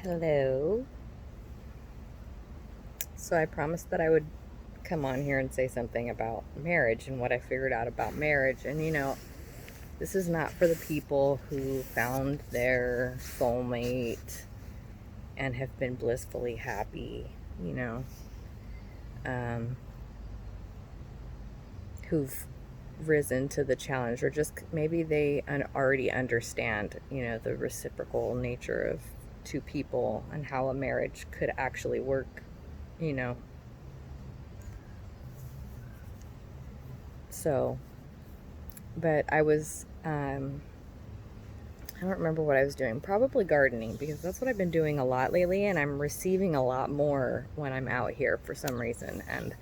Hello. So I promised that I would come on here and say something about marriage and what I figured out about marriage. And this is not for the people who found their soulmate and have been blissfully happy, you know, um, who've risen to the challenge, or just maybe they already understand, the reciprocal nature of two people and how a marriage could actually work, you know. So, but I don't remember what I was doing. Probably gardening, because that's what I've been doing a lot lately, and I'm receiving a lot more when I'm out here for some reason. And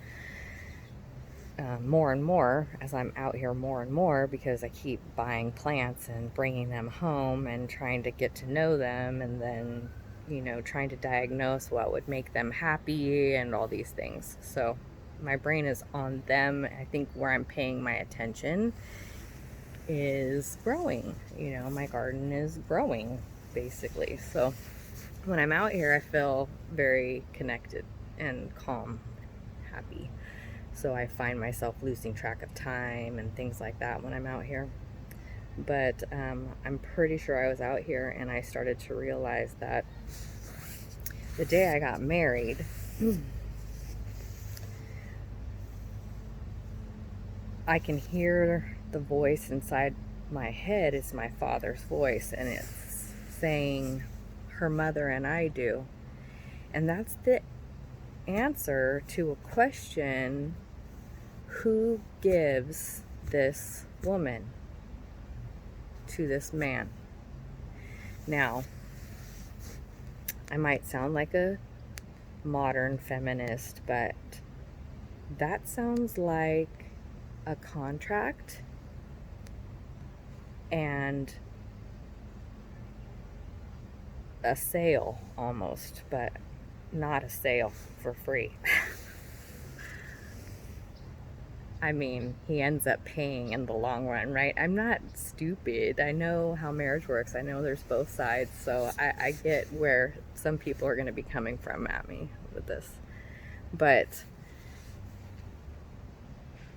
more and more as I'm out here, more and more, because I keep buying plants and bringing them home and trying to get to know them, and then, trying to diagnose what would make them happy and all these things. So my brain is on them. I think where I'm paying my attention is growing. My garden is growing, basically. So when I'm out here, I feel very connected and calm, happy. So I find myself losing track of time and things like that when I'm out here. But I'm pretty sure I was out here and I started to realize that the day I got married, I can hear the voice inside my head is my father's voice, and it's saying, her mother and I do. And that's the answer to a question: who gives this woman to this man? Now, I might sound like a modern feminist, but that sounds like a contract and a sale almost, but not a sale for free. I mean, he ends up paying in the long run, right? I'm not stupid. I know how marriage works. I know there's both sides. So I get where some people are going to be coming from at me with this. But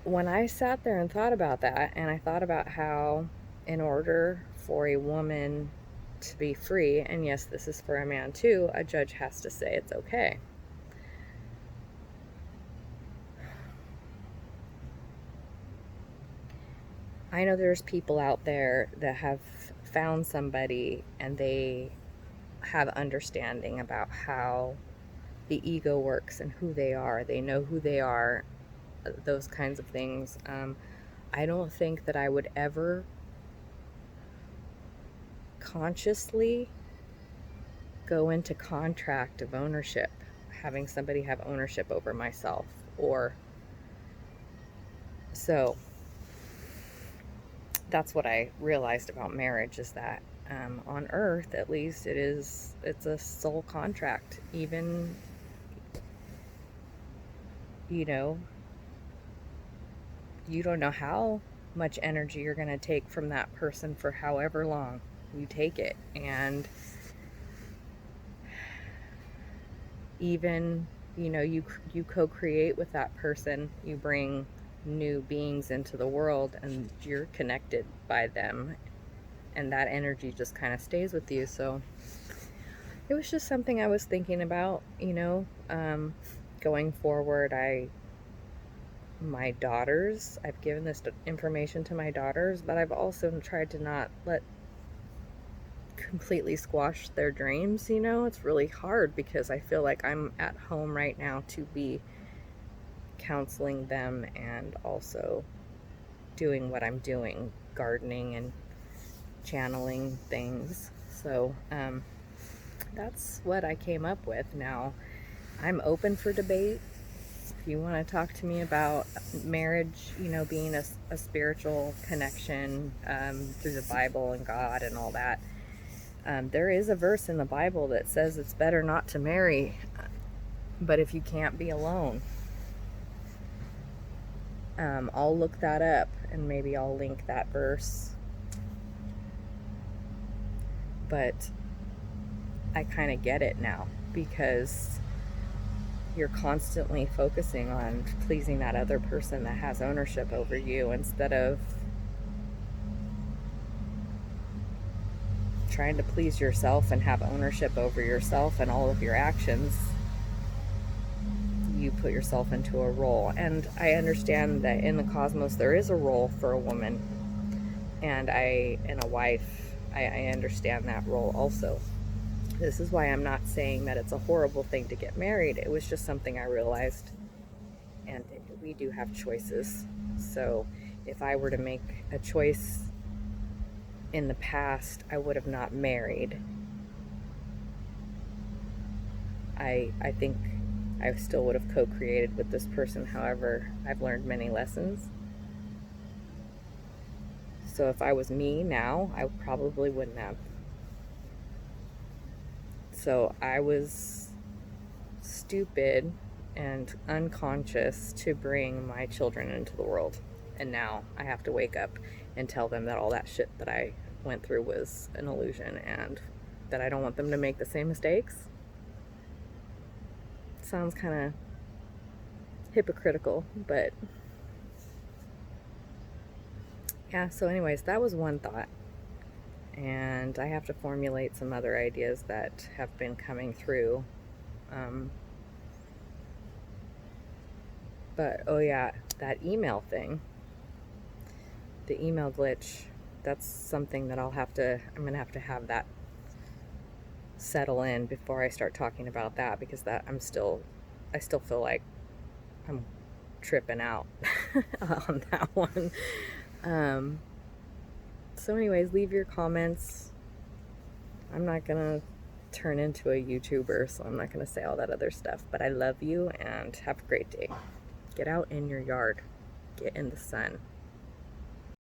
when I sat there and thought about that, and I thought about how, in order for a woman to be free, and yes, this is for a man too, a judge has to say it's okay. I know there's people out there that have found somebody and they have understanding about how the ego works and who they are. They know who they are, those kinds of things. I don't think that I would ever consciously go into contract of ownership, having somebody have ownership over myself. Or so that's what I realized about marriage, is that on earth, at least, it's a soul contract. Even, you know you don't know how much energy you're going to take from that person for however long you take it. And even, you co-create with that person. You bring new beings into the world and you're connected by them, and that energy just kind of stays with you. So it was just something I was thinking about, going forward. My daughters, I've given this information to my daughters, but I've also tried to not let completely squash their dreams. It's really hard because I feel like I'm at home right now to be counseling them and also doing what I'm doing, gardening and channeling things. So that's what I came up with. Now, I'm open for debate. If you want to talk to me about marriage, being a spiritual connection through the Bible and God and all that, there is a verse in the Bible that says it's better not to marry, but if you can't be alone. I'll look that up and maybe I'll link that verse. But I kind of get it now, because you're constantly focusing on pleasing that other person that has ownership over you, instead of trying to please yourself and have ownership over yourself and all of your actions. You put yourself into a role. And I understand that in the cosmos there is a role for a woman and a wife. I understand that role also. This is why I'm not saying that it's a horrible thing to get married. It was just something I realized. And we do have choices. So if I were to make a choice in the past, I would have not married. I think I still would have co-created with this person. However, I've learned many lessons. So if I was me now, I probably wouldn't have. So I was stupid and unconscious to bring my children into the world. And now I have to wake up and tell them that all that shit that I went through was an illusion, and that I don't want them to make the same mistakes. Sounds kind of hypocritical, but yeah. So anyways, that was one thought, and I have to formulate some other ideas that have been coming through. But oh yeah, that email thing, the email glitch, that's something that I'm gonna have that settle in before I start talking about that, because I still feel like I'm tripping out on that one. So anyways, leave your comments. I'm not gonna turn into a YouTuber, so I'm not gonna say all that other stuff, but I love you and have a great day. Get out in your yard, get in the sun.